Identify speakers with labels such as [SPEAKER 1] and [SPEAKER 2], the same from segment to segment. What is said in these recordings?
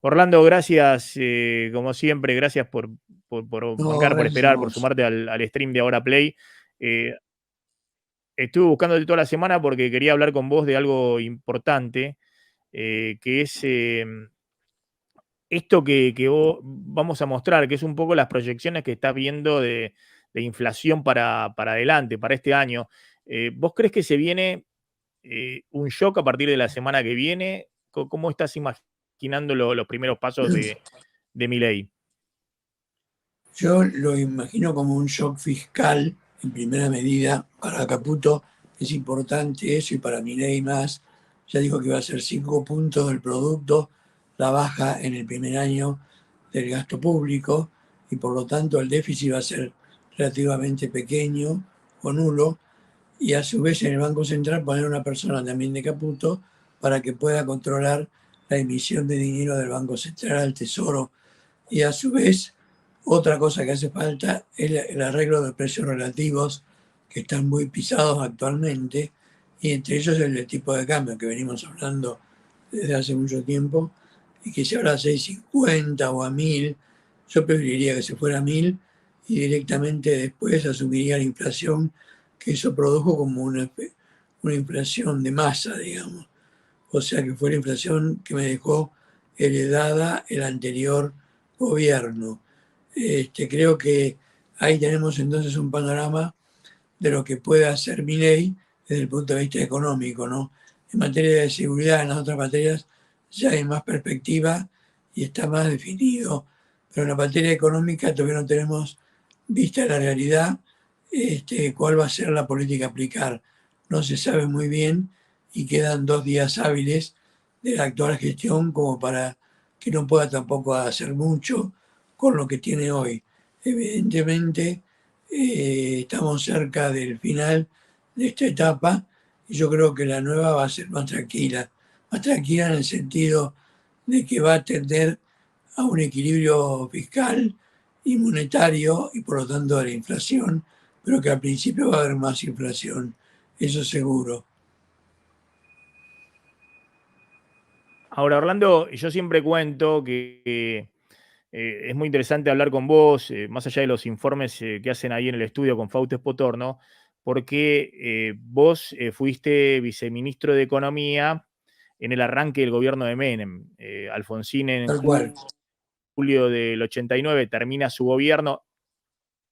[SPEAKER 1] Orlando, gracias, como siempre, gracias por
[SPEAKER 2] No,
[SPEAKER 1] bancar, por
[SPEAKER 2] gracias a
[SPEAKER 1] esperar, por
[SPEAKER 2] vos.
[SPEAKER 1] sumarte al stream de Ahora Play. Eh, Estuve buscándote toda la semana porque quería hablar con vos de algo importante, que es esto que vamos a mostrar, que es un poco las proyecciones que estás viendo de inflación para adelante, para este año. ¿Vos crees que se viene un shock a partir de la semana que viene? ¿Cómo estás imaginando los primeros pasos de Milei?
[SPEAKER 2] Yo lo imagino como un shock fiscal en primera medida. Para Caputo es importante eso y para Milei más. Ya dijo que va a ser 5 puntos del producto, la baja en el primer año del gasto público y por lo tanto el déficit va a ser relativamente pequeño o nulo. Y a su vez en el Banco Central poner una persona también de Caputo para que pueda controlar la emisión de dinero del Banco Central al Tesoro. Y a su vez, otra cosa que hace falta es el arreglo de precios relativos que están muy pisados actualmente, y entre ellos el tipo de cambio que venimos hablando desde hace mucho tiempo, y que si ahora a 6.50 o a 1.000, yo preferiría que se fuera a 1.000 y directamente después asumiría la inflación que eso produjo como una inflación de masa, digamos. O sea que fue la inflación que me dejó heredada el anterior gobierno. Creo que ahí tenemos entonces un panorama de lo que puede hacer Milei desde el punto de vista económico, ¿no? En materia de seguridad, en las otras materias ya hay más perspectiva y está más definido, pero en la materia económica todavía no tenemos vista la realidad, cuál va a ser la política a aplicar. No se sabe muy bien y quedan 2 días hábiles de la actual gestión como para que no pueda tampoco hacer mucho con lo que tiene hoy. Evidentemente, estamos cerca del final de esta etapa y yo creo que la nueva va a ser más tranquila en el sentido de que va a tender a un equilibrio fiscal y monetario y por lo tanto a la inflación, pero que al principio va a haber más inflación, eso seguro.
[SPEAKER 1] Ahora, Orlando, yo siempre cuento que es muy interesante hablar con vos, más allá de los informes que hacen ahí en el estudio con Fausto Potorno, porque vos fuiste viceministro de Economía en el arranque del gobierno de Menem. Alfonsín en
[SPEAKER 2] Tal cual.
[SPEAKER 1] julio del 89 termina su gobierno.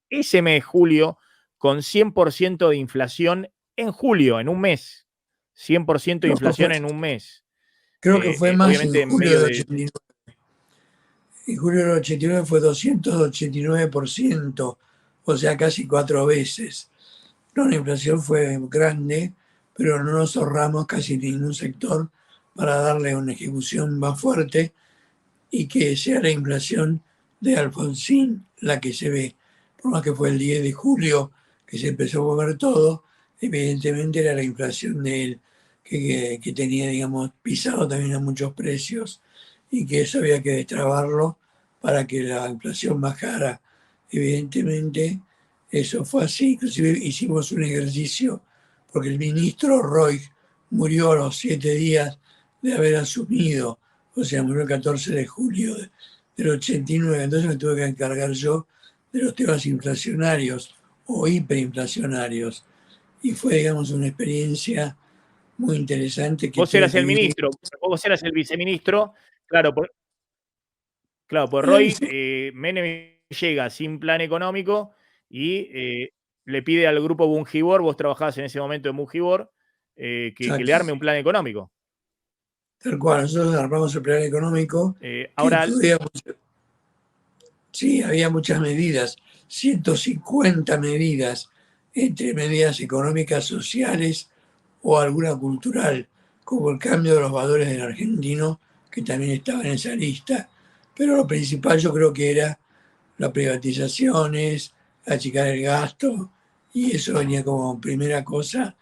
[SPEAKER 1] Ese mes de julio, con 100% de inflación en julio, en un mes. 100% de
[SPEAKER 2] Creo que fue,
[SPEAKER 1] inflación en un mes.
[SPEAKER 2] creo que fue más en
[SPEAKER 1] Obviamente en
[SPEAKER 2] julio
[SPEAKER 1] medio
[SPEAKER 2] del
[SPEAKER 1] de...
[SPEAKER 2] 89. En julio del 89 fue 289%, o sea, casi 4 veces. No, la inflación fue grande, pero no nos ahorramos casi ningún sector para darle una ejecución más fuerte y que sea la inflación de Alfonsín la que se ve. Por más que fue el 10 de julio que se empezó a mover todo, evidentemente era la inflación de él que tenía, digamos, pisado también a muchos precios y que eso había que destrabarlo para que la inflación bajara. Evidentemente eso fue así, inclusive hicimos un ejercicio porque el ministro Roy murió a los 7 días de haber asumido, o sea, murió el 14 de julio del 89, entonces me tuve que encargar yo de los temas inflacionarios o hiperinflacionarios. Y fue, digamos, una experiencia muy interesante que
[SPEAKER 1] Vos
[SPEAKER 2] tuve
[SPEAKER 1] eras
[SPEAKER 2] que
[SPEAKER 1] el
[SPEAKER 2] vivir.
[SPEAKER 1] ministro, vos eras el viceministro, claro, claro, pues
[SPEAKER 2] Era
[SPEAKER 1] Roy, Menem llega sin plan económico y le pide al grupo Bungibor, vos trabajabas en ese momento en Bungibor, que le arme un plan económico.
[SPEAKER 2] tal cual, nosotros armamos el plan económico que
[SPEAKER 1] Ahora,
[SPEAKER 2] incluía, sí, había muchas medidas, 150 medidas, entre medidas económicas, sociales o alguna cultural, como el cambio de los valores del argentino, que también estaba en esa lista. Pero lo principal yo creo que era las privatizaciones, achicar el gasto, y eso venía como primera cosa,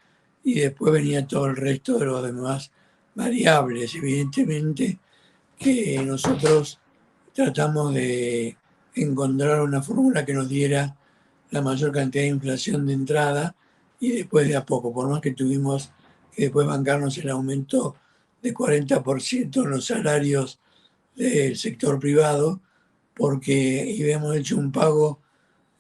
[SPEAKER 2] y después venía todo el resto de los demás variables, evidentemente, que nosotros tratamos de encontrar una fórmula que nos diera la mayor cantidad de inflación de entrada y después de a poco, por más que tuvimos que después bancarnos el aumento de 40% en los salarios del sector privado, porque habíamos hecho un pago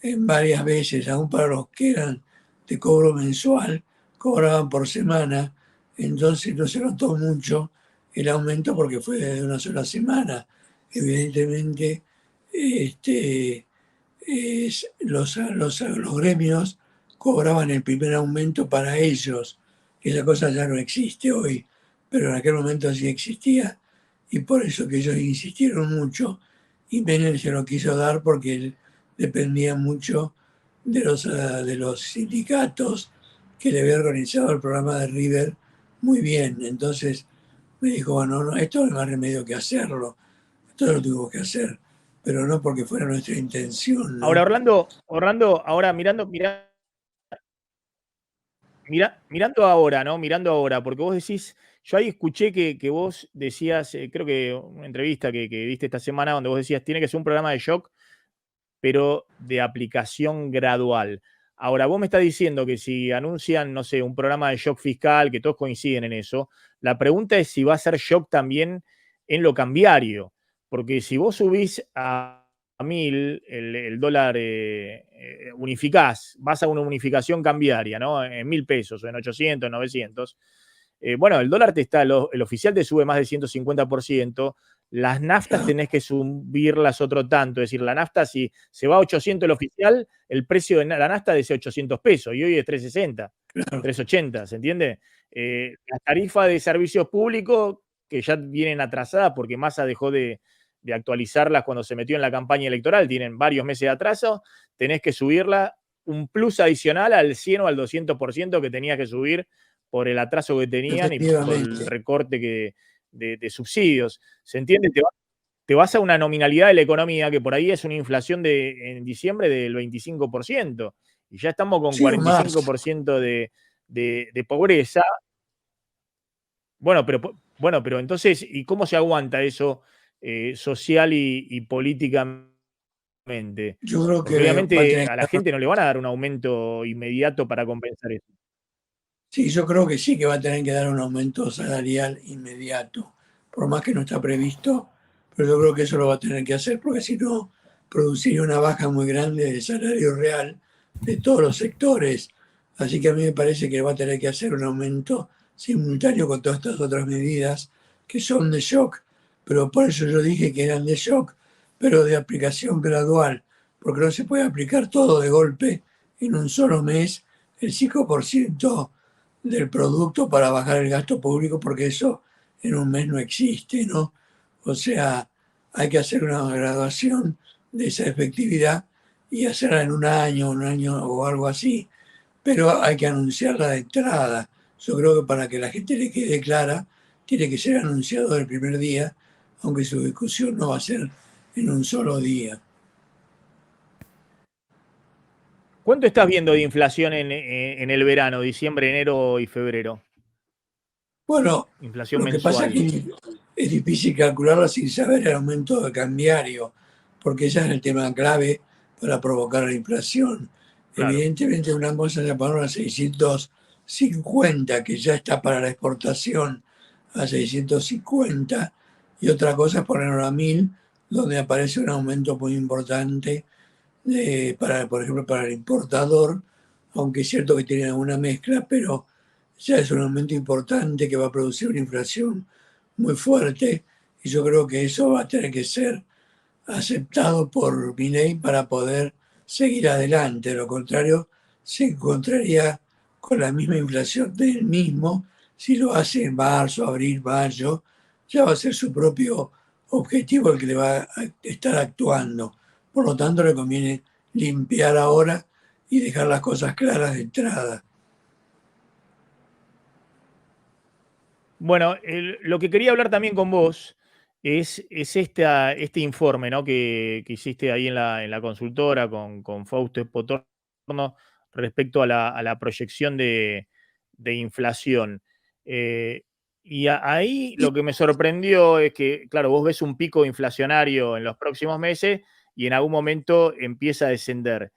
[SPEAKER 2] en varias veces, aún para los que eran de cobro mensual, cobraban por semana, entonces no se notó mucho el aumento porque fue de una sola semana. Evidentemente, los gremios cobraban el primer aumento para ellos. Esa cosa ya no existe hoy, pero en aquel momento sí existía y por eso que ellos insistieron mucho y Menem se lo quiso dar porque él dependía mucho de los sindicatos que le había organizado el programa de River muy bien. Entonces me dijo, bueno, no, esto no hay más remedio que hacerlo, esto lo tuvimos que hacer, pero no porque fuera nuestra intención,
[SPEAKER 1] Ahora,
[SPEAKER 2] ¿no?
[SPEAKER 1] Orlando, ahora mirando ahora, ¿no? Mirando ahora, porque vos decís, yo ahí escuché que vos decías, creo que una entrevista que diste esta semana, donde vos decías, tiene que ser un programa de shock, pero de aplicación gradual. Ahora, vos me estás diciendo que si anuncian, no sé, un programa de shock fiscal, que todos coinciden en eso, la pregunta es si va a ser shock también en lo cambiario, porque si vos subís a 1000 el dólar, unificás, vas a una unificación cambiaria, ¿no? En 1000 pesos o en 800, 900. Bueno, el dólar el oficial te sube más del 150%, las naftas
[SPEAKER 2] Claro,
[SPEAKER 1] tenés que subirlas otro tanto, es decir, la nafta si se va a 800 el oficial, el precio de la nafta es de 800 pesos y hoy es 360,
[SPEAKER 2] claro.
[SPEAKER 1] 380, ¿se entiende? La tarifa de servicios públicos, que ya vienen atrasadas porque Massa dejó de actualizarlas cuando se metió en la campaña electoral, tienen varios meses de atraso, tenés que subirla un plus adicional al 100 o al 200% que tenías que subir por el atraso que tenían y por el
[SPEAKER 2] Efectivamente.
[SPEAKER 1] recorte de subsidios. ¿Se entiende? Te vas a una nominalidad de la economía que por ahí es una inflación en diciembre del 25%, y ya estamos con
[SPEAKER 2] Sí, o más.
[SPEAKER 1] 45% de pobreza. Bueno, pero entonces, ¿y cómo se aguanta eso, social y políticamente?
[SPEAKER 2] Yo creo
[SPEAKER 1] Porque
[SPEAKER 2] que va a
[SPEAKER 1] obviamente
[SPEAKER 2] tener
[SPEAKER 1] a la
[SPEAKER 2] que...
[SPEAKER 1] gente no le van a dar un aumento inmediato para compensar eso.
[SPEAKER 2] Sí, yo creo que sí que va a tener que dar un aumento salarial inmediato, por más que no está previsto, pero yo creo que eso lo va a tener que hacer porque si no, produciría una baja muy grande del salario real de todos los sectores. Así que a mí me parece que va a tener que hacer un aumento simultáneo con todas estas otras medidas que son de shock, pero por eso yo dije que eran de shock, pero de aplicación gradual, porque no se puede aplicar todo de golpe en un solo mes, el 5% del producto para bajar el gasto público, porque eso en un mes no existe, ¿no? O sea, hay que hacer una graduación de esa efectividad y hacerla en un año o algo así, pero hay que anunciarla de entrada. Yo creo que para que la gente le quede clara, tiene que ser anunciado el primer día, aunque su discusión no va a ser en un solo día.
[SPEAKER 1] ¿Cuánto estás viendo de inflación en el verano, diciembre, enero y febrero?
[SPEAKER 2] Bueno,
[SPEAKER 1] Inflación
[SPEAKER 2] lo que pasa es
[SPEAKER 1] mensual.
[SPEAKER 2] que es difícil calcularlo sin saber el aumento de cambiario, porque ese es el tema clave para provocar la inflación.
[SPEAKER 1] Claro.
[SPEAKER 2] Evidentemente, una cosa es la palabra 650, que ya está para la exportación a 650, y otra cosa es ponerlo a 1000, donde aparece un aumento muy importante por ejemplo, para el importador, aunque es cierto que tiene alguna mezcla, pero ya es un aumento importante que va a producir una inflación muy fuerte y yo creo que eso va a tener que ser aceptado por Milei para poder seguir adelante. De lo contrario, se encontraría con la misma inflación del mismo si lo hace en marzo, abril, mayo. Ya va a ser su propio objetivo el que le va a estar actuando. Por lo tanto, le conviene limpiar ahora y dejar las cosas claras de entrada.
[SPEAKER 1] Bueno, lo que quería hablar también con vos es este informe, ¿no? Que hiciste ahí en la consultora con Fausto Potorno respecto a la proyección de inflación. Eh, y ahí lo que me sorprendió es que, claro, vos ves un pico inflacionario en los próximos meses y en algún momento empieza a descender,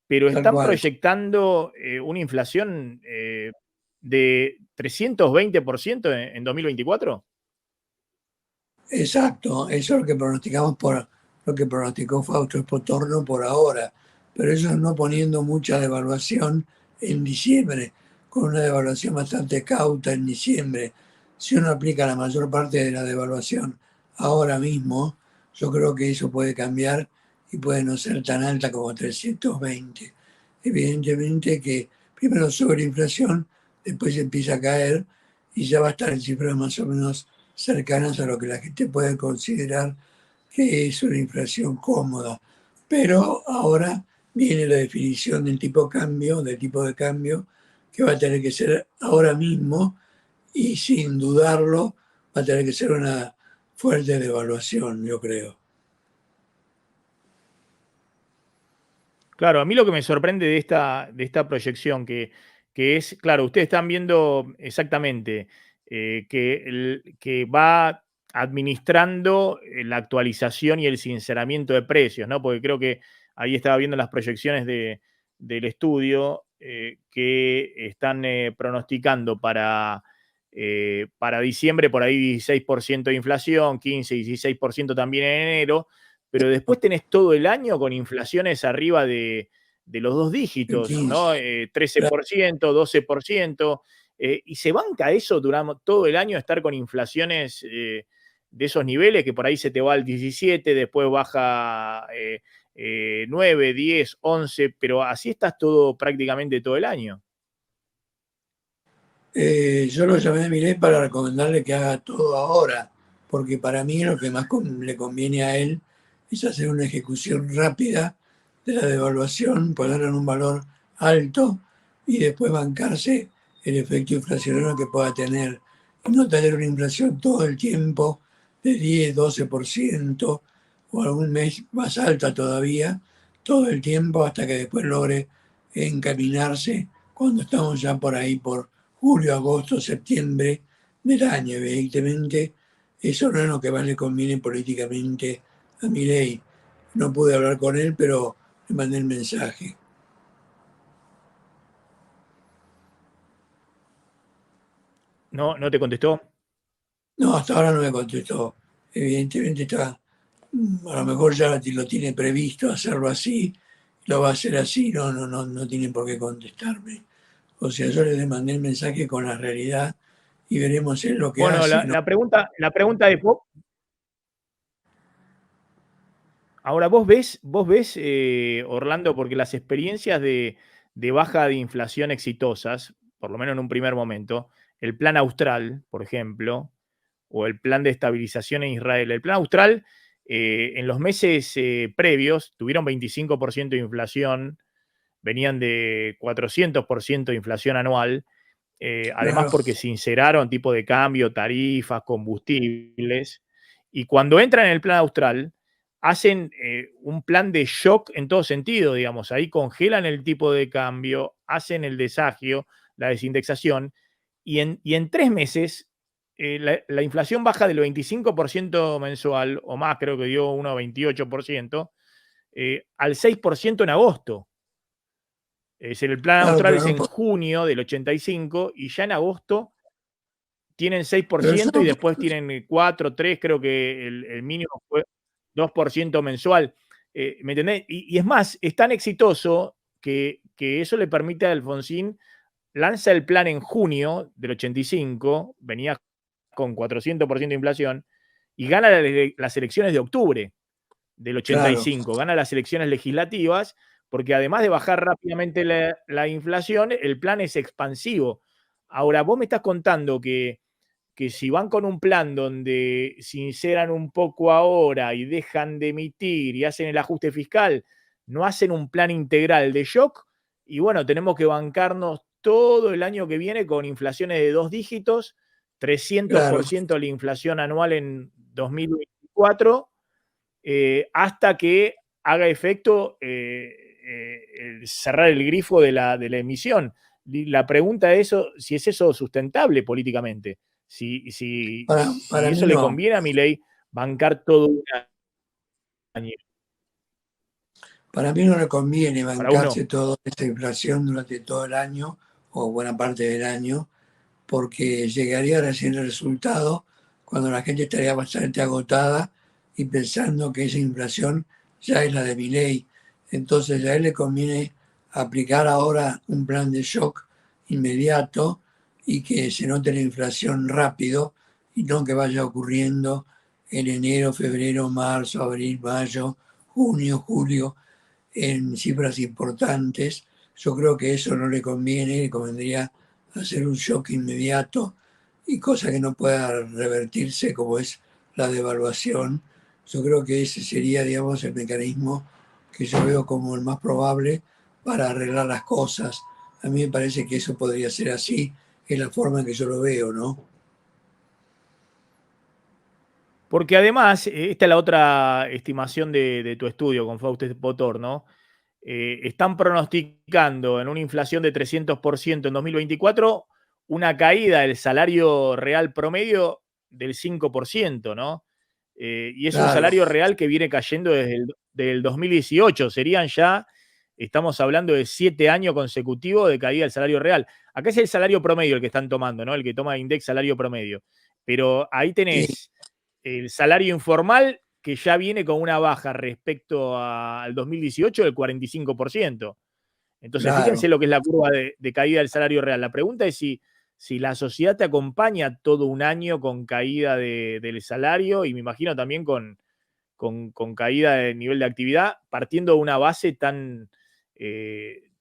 [SPEAKER 1] pero
[SPEAKER 2] Tal
[SPEAKER 1] están
[SPEAKER 2] cual.
[SPEAKER 1] proyectando una inflación de 320% en 2024.
[SPEAKER 2] Exacto, eso es lo que pronosticamos por lo que pronosticó Fausto Espotorno por ahora, pero ellos no poniendo mucha devaluación en diciembre, con una devaluación bastante cauta en diciembre. Si uno aplica la mayor parte de la devaluación ahora mismo, yo creo que eso puede cambiar y puede no ser tan alta como 320. Evidentemente que primero sobre inflación, después empieza a caer y ya va a estar en cifras más o menos cercanas a lo que la gente puede considerar que es una inflación cómoda. Pero ahora viene la definición del tipo de cambio, que va a tener que ser ahora mismo y sin dudarlo va a tener que ser una fuerte devaluación, yo creo.
[SPEAKER 1] Claro, a mí lo que me sorprende de esta proyección, que es, claro, ustedes están viendo exactamente que va administrando la actualización y el sinceramiento de precios, ¿no? Porque creo que ahí estaba viendo las proyecciones del estudio que están pronosticando para diciembre por ahí 16% de inflación, 15, 16% también en enero, pero después tenés todo el año con inflaciones arriba de los dos
[SPEAKER 2] El
[SPEAKER 1] dígitos,
[SPEAKER 2] 15.
[SPEAKER 1] ¿no? 13%, 12%, y se banca eso durante todo el año, estar con inflaciones de esos niveles, que por ahí se te va al 17, después baja 9, 10, 11, pero así estás todo prácticamente todo el año.
[SPEAKER 2] Yo lo llamé a Milei para recomendarle que haga todo ahora, porque para mí lo que más le conviene a él es hacer una ejecución rápida de la devaluación, ponerla en un valor alto y después bancarse el efecto inflacionario que pueda tener. Y no tener una inflación todo el tiempo de 10, 12% o algún mes más alta todavía, todo el tiempo hasta que después logre encaminarse cuando estamos ya por ahí por julio, agosto, septiembre del año. Evidentemente, eso no es lo que más le conviene políticamente a Milei. No pude hablar con él, pero le mandé el mensaje.
[SPEAKER 1] ¿No, no te contestó?
[SPEAKER 2] No, hasta ahora no me contestó. Evidentemente está, a lo mejor ya lo tiene previsto hacerlo así, lo va a hacer así, no tiene por qué contestarme. O sea, yo le mandé el mensaje con la realidad y veremos él lo que
[SPEAKER 1] Bueno,
[SPEAKER 2] hace. ¿No?
[SPEAKER 1] la pregunta de Pop. Ahora, vos ves Orlando, porque las experiencias de baja de inflación exitosas, por lo menos en un primer momento, el plan austral, por ejemplo, o el plan de estabilización en Israel. El plan austral, en los meses previos, tuvieron 25% de inflación, venían de 400% de inflación anual, además
[SPEAKER 2] Claro,
[SPEAKER 1] porque sinceraron tipo de cambio, tarifas, combustibles, y cuando entran en el plan austral, hacen un plan de shock en todo sentido, digamos, ahí congelan el tipo de cambio, hacen el desagio, la desindexación, y en 3 meses la inflación baja del 25% mensual, o más, creo que dio 1,28%, al 6% en agosto. Es decir, el plan
[SPEAKER 2] claro,
[SPEAKER 1] austral es en junio del 85 y ya en agosto tienen
[SPEAKER 2] pero eso
[SPEAKER 1] 6% y después tienen 4, 3, creo que el mínimo fue 2% mensual. ¿Me entendés? Y es más, es tan exitoso que eso le permite a Alfonsín lanza el plan en junio del 85, venía con 400% de inflación, y gana las elecciones de octubre del
[SPEAKER 2] claro,
[SPEAKER 1] 85, gana las elecciones legislativas, porque además de bajar rápidamente la inflación, el plan es expansivo. Ahora, vos me estás contando que si van con un plan donde sinceran un poco ahora y dejan de emitir y hacen el ajuste fiscal, no hacen un plan integral de shock, y bueno, tenemos que bancarnos todo el año que viene con inflaciones de dos dígitos,
[SPEAKER 2] claro,
[SPEAKER 1] 300% la inflación anual en 2024, hasta que haga efecto cerrar el grifo de la emisión. La pregunta es eso, si es eso sustentable políticamente, si
[SPEAKER 2] para mí
[SPEAKER 1] eso le
[SPEAKER 2] no.
[SPEAKER 1] conviene a Milei bancar todo un año.
[SPEAKER 2] Para mí no le conviene
[SPEAKER 1] Para uno,
[SPEAKER 2] bancarse toda esta inflación durante todo el año o buena parte del año, porque llegaría recién el resultado cuando la gente estaría bastante agotada y pensando que esa inflación ya es la de Milei. Entonces a él le conviene aplicar ahora un plan de shock inmediato y que se note la inflación rápido y no que vaya ocurriendo en enero, febrero, marzo, abril, mayo, junio, julio, en cifras importantes. Yo creo que eso no le conviene, le convendría hacer un shock inmediato y cosa que no pueda revertirse como es la devaluación. Yo creo que ese sería, digamos, el mecanismo que yo veo como el más probable para arreglar las cosas. A mí me parece que eso podría ser así, es la forma en que yo lo veo, ¿no?
[SPEAKER 1] Porque además, esta es la otra estimación de tu estudio con Fausto Potor, ¿no? Están pronosticando en una inflación de 300% en 2024 una caída del salario real promedio del 5%, ¿no? Y es un
[SPEAKER 2] Claro,
[SPEAKER 1] salario real que viene cayendo desde el 2018. Serían ya, estamos hablando de 7 años consecutivos de caída del salario real. Acá es el salario promedio el que están tomando, ¿no? El que toma Index salario promedio. Pero ahí
[SPEAKER 2] sí,
[SPEAKER 1] tenés el salario informal que ya viene con una baja respecto al 2018 del 45%. Entonces, fíjense
[SPEAKER 2] claro.
[SPEAKER 1] lo que es la curva de caída del salario real. La pregunta es si la sociedad te acompaña todo un año con caída del salario y me imagino también con caída de nivel de actividad, partiendo de una base tan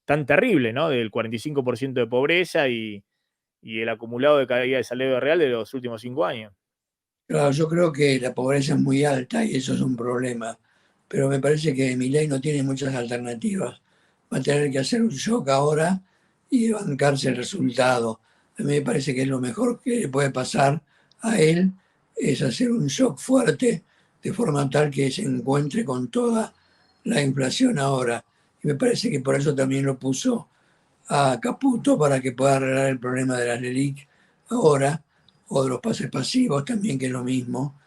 [SPEAKER 1] terrible, ¿no? Del 45% de pobreza y el acumulado de caída del salario real de los últimos 5 años.
[SPEAKER 2] Claro, yo creo que la pobreza es muy alta y eso es un problema, pero me parece que Milei no tiene muchas alternativas. Va a tener que hacer un shock ahora y bancarse el resultado. A mí me parece que es lo mejor que le puede pasar a él, es hacer un shock fuerte de forma tal que se encuentre con toda la inflación ahora. Y me parece que por eso también lo puso a Caputo para que pueda arreglar el problema de las LELIC ahora, o de los pases pasivos también, que es lo mismo,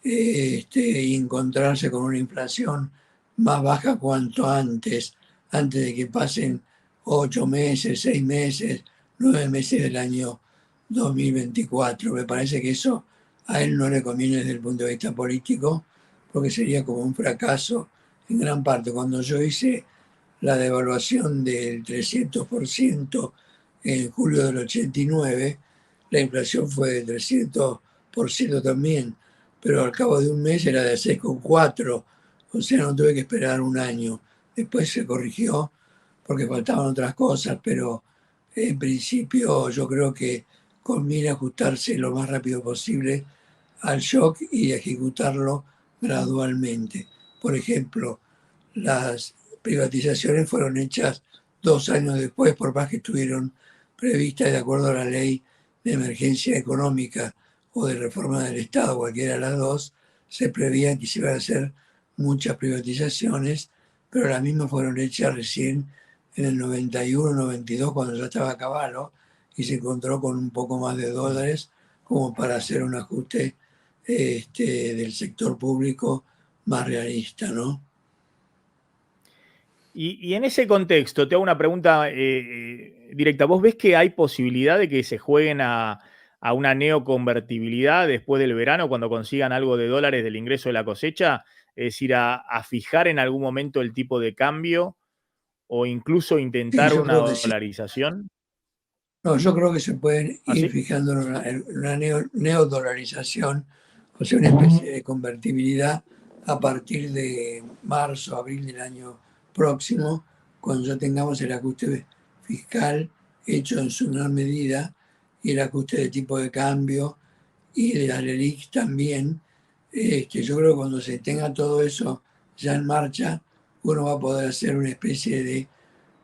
[SPEAKER 2] y encontrarse con una inflación más baja cuanto antes, antes de que pasen 8 meses, 6 meses, 9 meses del año 2024. Me parece que eso a él no le conviene desde el punto de vista político, porque sería como un fracaso en gran parte. Cuando yo hice la devaluación del 300% en julio del 89, la inflación fue del 300% también, pero al cabo de un mes era de 6,4, o sea, no tuve que esperar un año. Después se corrigió porque faltaban otras cosas, pero en principio yo creo que conviene ajustarse lo más rápido posible al shock y ejecutarlo gradualmente. Por ejemplo, las privatizaciones fueron hechas 2 años después, por más que estuvieron previstas de acuerdo a la ley de emergencia económica o de reforma del Estado, cualquiera de las dos, se prevían que se iban a hacer muchas privatizaciones, pero las mismas fueron hechas recién en el 91, 92, cuando ya estaba Caballo, y se encontró con un poco más de dólares como para hacer un ajuste del sector público más realista, ¿no?
[SPEAKER 1] Y en ese contexto, te hago una pregunta directa. ¿Vos ves que hay posibilidad de que se jueguen a una neoconvertibilidad después del verano, cuando consigan algo de dólares del ingreso de la cosecha? Es decir, a fijar en algún momento el tipo de cambio o incluso
[SPEAKER 2] Sí,
[SPEAKER 1] intentar
[SPEAKER 2] yo
[SPEAKER 1] una
[SPEAKER 2] creo que sí.
[SPEAKER 1] dolarización.
[SPEAKER 2] No, yo creo que se pueden ir
[SPEAKER 1] ¿Así?
[SPEAKER 2] fijando en una neodolarización, o sea, una especie de convertibilidad a partir de marzo, abril del año próximo, cuando ya tengamos el ajuste fiscal hecho en su gran medida y el ajuste de tipo de cambio y de la LELIC también. Yo creo que cuando se tenga todo eso ya en marcha, uno va a poder hacer una especie de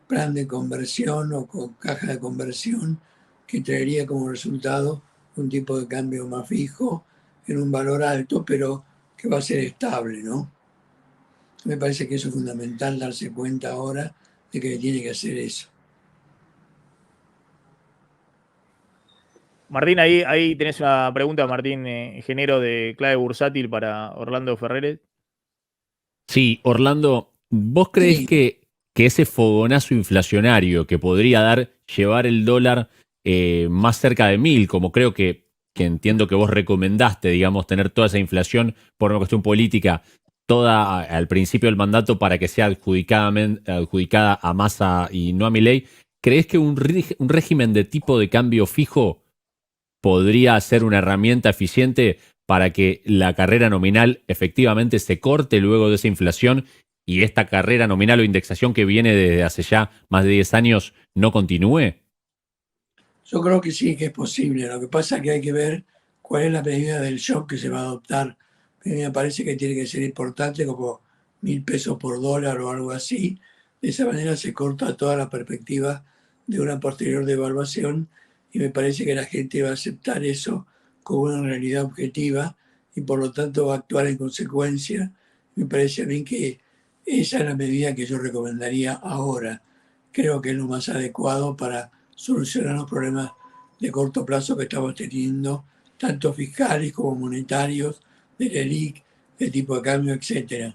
[SPEAKER 2] plan de conversión o con caja de conversión que traería como resultado un tipo de cambio más fijo en un valor alto, pero que va a ser estable, ¿no? Me parece que eso es fundamental darse cuenta ahora de que tiene que hacer eso.
[SPEAKER 1] Martín, ahí tenés una pregunta, Martín, ingeniero de clave bursátil para Orlando Ferreres.
[SPEAKER 3] Sí, Orlando, ¿vos creés
[SPEAKER 2] Sí,
[SPEAKER 3] que ese fogonazo inflacionario que podría dar llevar el dólar más cerca de 1.000, como creo que que entiendo que vos recomendaste, digamos, tener toda esa inflación por una cuestión política, toda al principio del mandato para que sea adjudicada a Massa y no a Milei, ¿crees que un régimen de tipo de cambio fijo podría ser una herramienta eficiente para que la carrera nominal efectivamente se corte luego de esa inflación y esta carrera nominal o indexación que viene desde hace ya más de 10 años no continúe?
[SPEAKER 2] Yo creo que sí, que es posible. Lo que pasa es que hay que ver cuál es la medida del shock que se va a adoptar. A mí me parece que tiene que ser importante, como 1.000 pesos por dólar o algo así. De esa manera se corta toda la perspectiva de una posterior devaluación y me parece que la gente va a aceptar eso como una realidad objetiva y por lo tanto va a actuar en consecuencia. Me parece a mí que esa es la medida que yo recomendaría ahora. Creo que es lo más adecuado para solucionar los problemas de corto plazo que estamos teniendo, tanto fiscales como monetarios, del ELIC, del tipo de cambio, etcétera.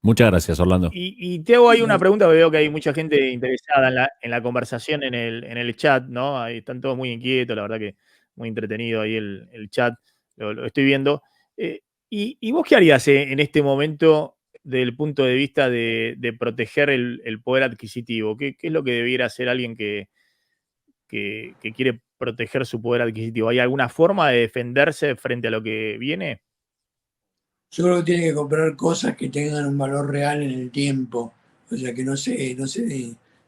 [SPEAKER 3] Muchas gracias, Orlando.
[SPEAKER 1] Y te hago ahí una pregunta, porque veo que hay mucha gente interesada en la conversación en el chat, ¿no? Ahí están todos muy inquietos, la verdad que muy entretenido ahí el chat, lo estoy viendo. ¿Y vos qué harías en este momento desde el punto de vista de proteger el poder adquisitivo? ¿Qué es lo que debiera hacer alguien que quiere proteger su poder adquisitivo? ¿Hay alguna forma de defenderse frente a lo que viene?
[SPEAKER 2] Yo creo que tiene que comprar cosas que tengan un valor real en el tiempo, o sea, que no se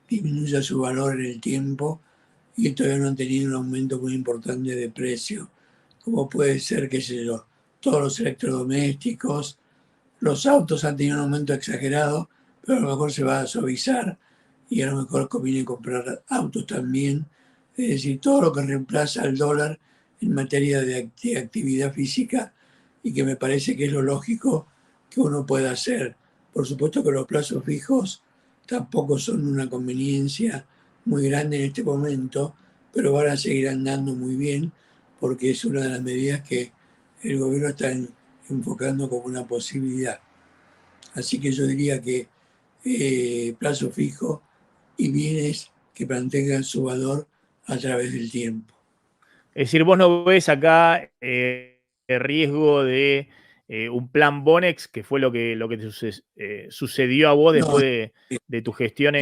[SPEAKER 2] disminuya su valor en el tiempo y todavía no han tenido un aumento muy importante de precio, como puede ser, qué sé yo, todos los electrodomésticos. Los autos han tenido un aumento exagerado, pero a lo mejor se va a suavizar y a lo mejor conviene comprar autos también. Es decir, todo lo que reemplaza al dólar en materia de actividad física y que me parece que es lo lógico que uno pueda hacer. Por supuesto que los plazos fijos tampoco son una conveniencia muy grande en este momento, pero van a seguir andando muy bien porque es una de las medidas que el gobierno está enfocando como una posibilidad. Así que yo diría que plazo fijo y bienes que mantengan su valor a través del tiempo.
[SPEAKER 1] Es decir, vos no ves acá el riesgo de un plan Bonex, que fue lo que te sucedió a vos
[SPEAKER 2] No,
[SPEAKER 1] después de tu gestión.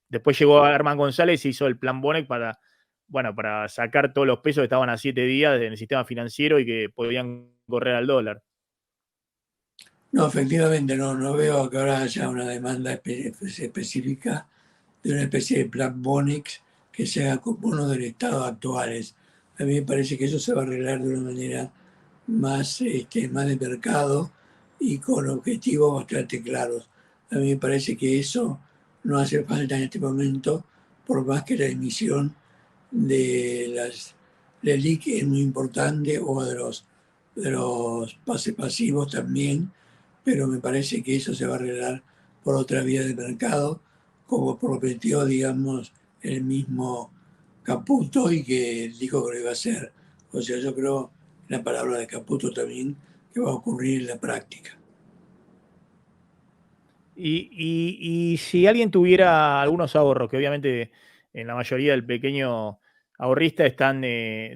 [SPEAKER 1] Después llegó Herman González y hizo el plan Bonex para sacar todos los pesos que estaban a 7 días en el sistema financiero y que podían correr al dólar.
[SPEAKER 2] no, efectivamente no veo que ahora haya una demanda específica de una especie de plan Bonex que se haga con bonos del Estado actuales. A mí me parece que eso se va a arreglar de una manera más de mercado y con objetivos bastante claros. A mí me parece que eso no hace falta en este momento, por más que la emisión de las LELIQ es muy importante o de los pases pasivos también, pero me parece que eso se va a arreglar por otra vía de mercado, como prometió, digamos, el mismo Caputo y que dijo que lo iba a hacer. O sea, yo creo la palabra de Caputo también que va a ocurrir en la práctica.
[SPEAKER 1] Y si alguien tuviera algunos ahorros, que obviamente en la mayoría del pequeño ahorrista están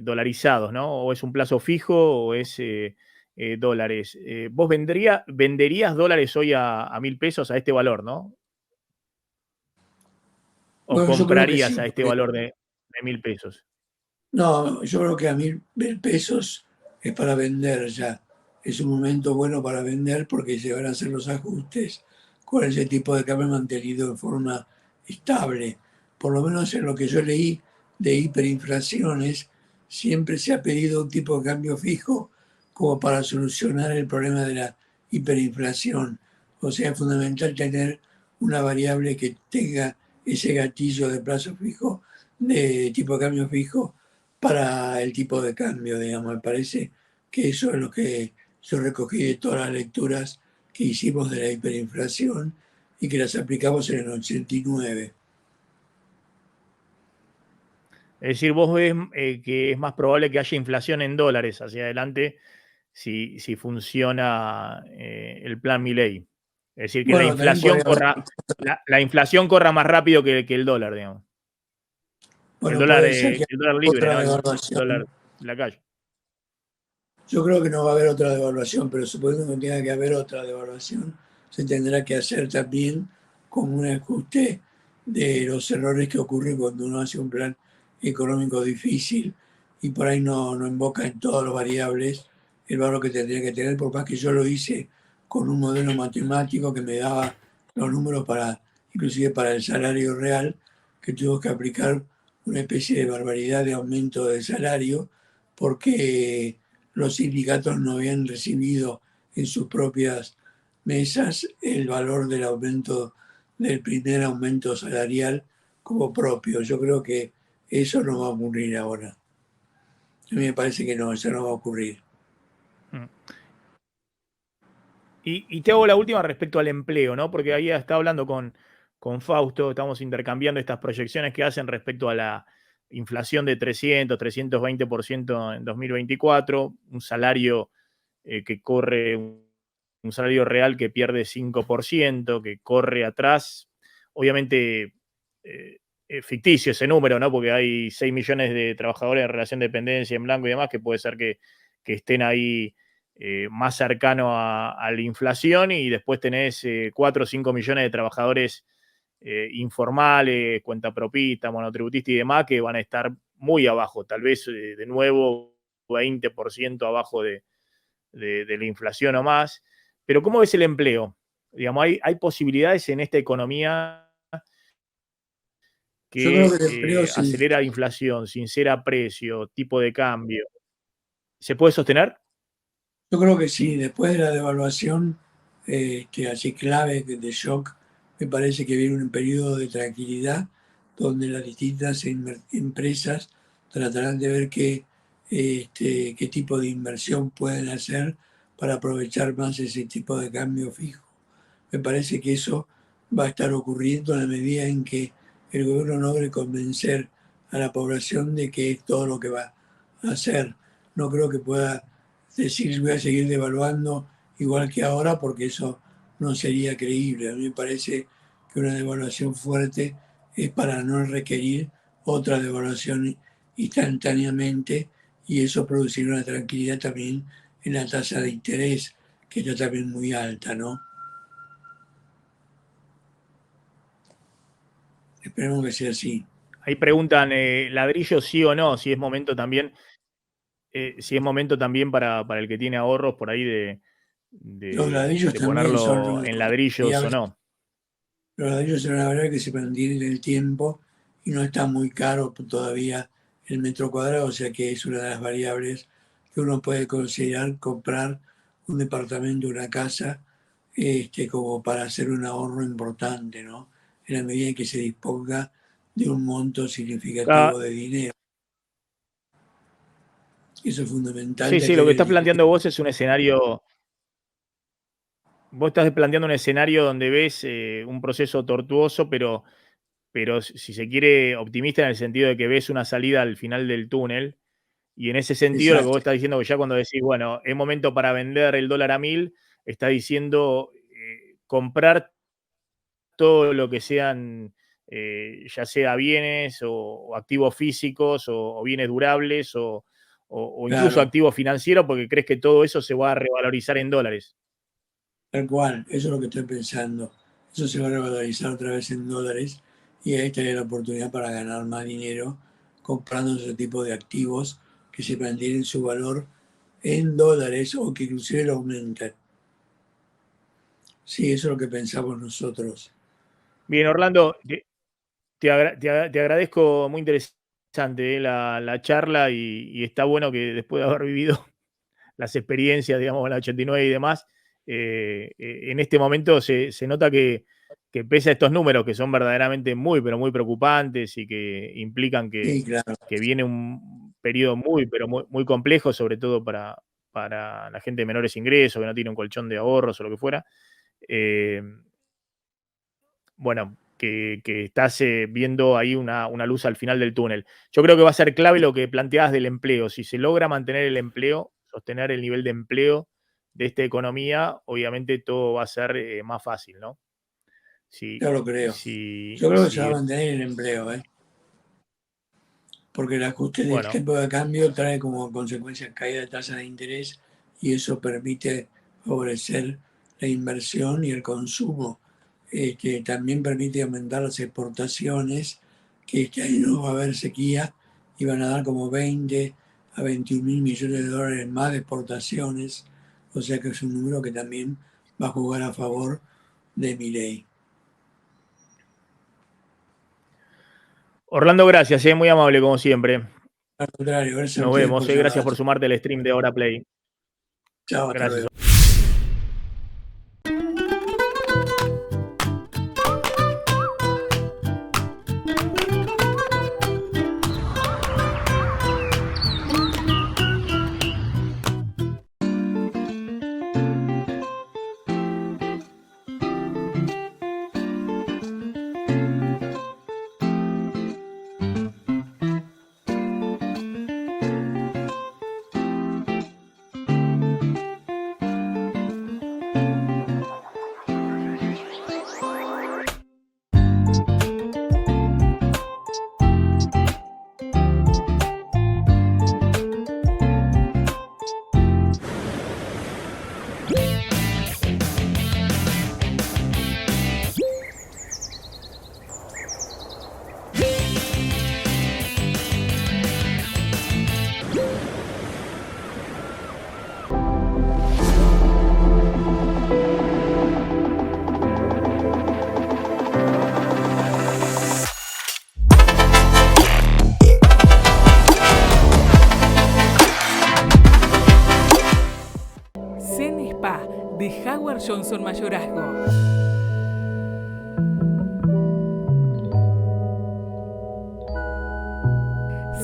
[SPEAKER 1] dolarizados, ¿no? O es un plazo fijo o es dólares. ¿Vos venderías dólares hoy a 1.000 pesos a este valor, ¿no? ¿O
[SPEAKER 2] Bueno, yo creo que
[SPEAKER 1] comprarías
[SPEAKER 2] sí,
[SPEAKER 1] a este
[SPEAKER 2] porque
[SPEAKER 1] valor de 1.000 pesos?
[SPEAKER 2] no, yo creo que a 1.000 pesos es para vender ya. Es un momento bueno para vender porque se van a hacer los ajustes con ese tipo de cambio mantenido en forma estable. Por lo menos en lo que yo leí de hiperinflaciones, siempre se ha pedido un tipo de cambio fijo como para solucionar el problema de la hiperinflación. O sea, es fundamental tener una variable que tenga ese gatillo de plazo fijo, de tipo de cambio fijo, para el tipo de cambio, digamos. Me parece que eso es lo que yo recogí de todas las lecturas que hicimos de la hiperinflación y que las aplicamos en el 89.
[SPEAKER 1] Es decir, vos ves que es más probable que haya inflación en dólares hacia adelante si funciona el plan Milei. Es decir, que la
[SPEAKER 2] Bueno, también
[SPEAKER 1] inflación
[SPEAKER 2] podría haber,
[SPEAKER 1] corra, la inflación corra más rápido que el dólar, digamos.
[SPEAKER 2] Bueno,
[SPEAKER 1] el dólar
[SPEAKER 2] puede ser que
[SPEAKER 1] libre,
[SPEAKER 2] otra
[SPEAKER 1] ¿no? El
[SPEAKER 2] devaluación.
[SPEAKER 1] dólar de la calle.
[SPEAKER 2] Yo creo que no va a haber otra devaluación, pero suponiendo que tenga que haber otra devaluación, se tendrá que hacer también como un ajuste de los errores que ocurren cuando uno hace un plan económico difícil y por ahí no invoca en todas las variables el valor que tendría que tener, por más que yo lo hice con un modelo matemático que me daba los números para, inclusive para el salario real, que tuvo que aplicar una especie de barbaridad de aumento del salario, porque los sindicatos no habían recibido en sus propias mesas el valor del aumento, del primer aumento salarial como propio. Yo creo que eso no va a ocurrir ahora. A mí me parece que no, eso no va a ocurrir.
[SPEAKER 1] Mm. Y te hago la última respecto al empleo, ¿no? Porque ahí está hablando con Fausto, estamos intercambiando estas proyecciones que hacen respecto a la inflación de 320% en 2024, un salario que corre, un salario real que pierde 5%, que corre atrás. Obviamente, ficticio ese número, ¿no? Porque hay 6 millones de trabajadores en relación de dependencia en blanco y demás, que puede ser que estén ahí más cercano a la inflación, y después tenés 4 o 5 millones de trabajadores informales, cuentapropista, monotributista y demás, que van a estar muy abajo, tal vez de nuevo 20% abajo de la inflación o más. Pero ¿cómo ves el empleo? Digamos, hay posibilidades en esta economía
[SPEAKER 2] Yo creo que el
[SPEAKER 1] que
[SPEAKER 2] empleo sí.
[SPEAKER 1] acelera la inflación, sincera precio, tipo de cambio, ¿se puede sostener?
[SPEAKER 2] Yo creo que sí, después de la devaluación, así clave de shock, me parece que viene un periodo de tranquilidad donde las distintas empresas tratarán de ver qué tipo de inversión pueden hacer para aprovechar más ese tipo de cambio fijo. Me parece que eso va a estar ocurriendo en la medida en que el gobierno logre convencer a la población de que es todo lo que va a hacer. No creo que pueda decir voy a seguir devaluando igual que ahora, porque eso no sería creíble. A mí me parece que una devaluación fuerte es para no requerir otra devaluación instantáneamente, y eso producirá una tranquilidad también en la tasa de interés, que está también muy alta, ¿no? Esperemos que sea así.
[SPEAKER 1] Ahí preguntan, ladrillo sí o no, si es momento también, para el que tiene ahorros por ahí
[SPEAKER 2] Los ladrillos
[SPEAKER 1] de
[SPEAKER 2] también
[SPEAKER 1] ponerlo
[SPEAKER 2] son
[SPEAKER 1] en ladrillos o
[SPEAKER 2] variables.
[SPEAKER 1] no.
[SPEAKER 2] Los ladrillos son una variable que se mantiene en el tiempo y no está muy caro todavía el metro cuadrado, o sea que es una de las variables que uno puede considerar comprar un departamento, una casa, como para hacer un ahorro importante, ¿no? En la medida en que se disponga de un monto significativo de dinero. Eso es fundamental,
[SPEAKER 1] Sí, sí, lo
[SPEAKER 2] tener
[SPEAKER 1] que
[SPEAKER 2] el
[SPEAKER 1] estás
[SPEAKER 2] dinero.
[SPEAKER 1] planteando vos es un escenario, vos estás planteando un escenario donde ves un proceso tortuoso, pero si se quiere optimista en el sentido de que ves una salida al final del túnel. Y en ese sentido, lo que vos
[SPEAKER 2] Exacto.
[SPEAKER 1] estás diciendo, que ya cuando decís, bueno, es momento para vender el dólar a 1000, está diciendo comprar todo lo que sean, ya sea bienes o activos físicos o bienes durables o incluso
[SPEAKER 2] Claro,
[SPEAKER 1] activos financieros, porque crees que todo eso se va a revalorizar en dólares.
[SPEAKER 2] tal cual, eso es lo que estoy pensando. Eso se va a revalorizar otra vez en dólares y ahí estaría la oportunidad para ganar más dinero comprando ese tipo de activos que se mantienen su valor en dólares o que inclusive lo aumentan. Sí, eso es lo que pensamos nosotros.
[SPEAKER 1] Bien, Orlando, te agradezco, muy interesante la charla, y está bueno que después de haber vivido las experiencias, digamos, en la 89 y demás, en este momento se nota que pese a estos números que son verdaderamente muy, pero muy preocupantes y que implican
[SPEAKER 2] Sí, claro,
[SPEAKER 1] que viene un periodo muy, pero muy, muy complejo, sobre todo para la gente de menores ingresos, que no tiene un colchón de ahorros o lo que fuera. eh, bueno, que estás viendo ahí una luz al final del túnel. Yo creo que va a ser clave lo que planteabas del empleo. Si se logra mantener el empleo, sostener el nivel de empleo de esta economía, obviamente todo va a ser más fácil, ¿no? Si,
[SPEAKER 2] yo lo creo.
[SPEAKER 1] si,
[SPEAKER 2] Yo creo que se va a
[SPEAKER 1] si
[SPEAKER 2] mantener el empleo, ¿eh? porque el ajuste del tipo de cambio trae como consecuencia caída de tasas de interés y eso permite favorecer la inversión y el consumo. También permite aumentar las exportaciones, que este año no va a haber sequía y van a dar como 20 a 21 mil millones de dólares más de exportaciones, o sea que es un número que también va a jugar a favor de Milei.
[SPEAKER 1] Orlando, gracias, muy amable como siempre.
[SPEAKER 2] Al contrario, gracias a
[SPEAKER 1] Nos
[SPEAKER 2] ustedes
[SPEAKER 1] vemos,
[SPEAKER 2] por
[SPEAKER 1] gracias por sumarte al stream de Hora Play.
[SPEAKER 2] Chao, hasta
[SPEAKER 1] Gracias.
[SPEAKER 2] luego.
[SPEAKER 4] de Howard Johnson Mayorazgo.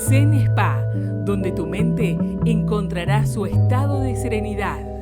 [SPEAKER 4] Zen Spa, donde tu mente encontrará su estado de serenidad.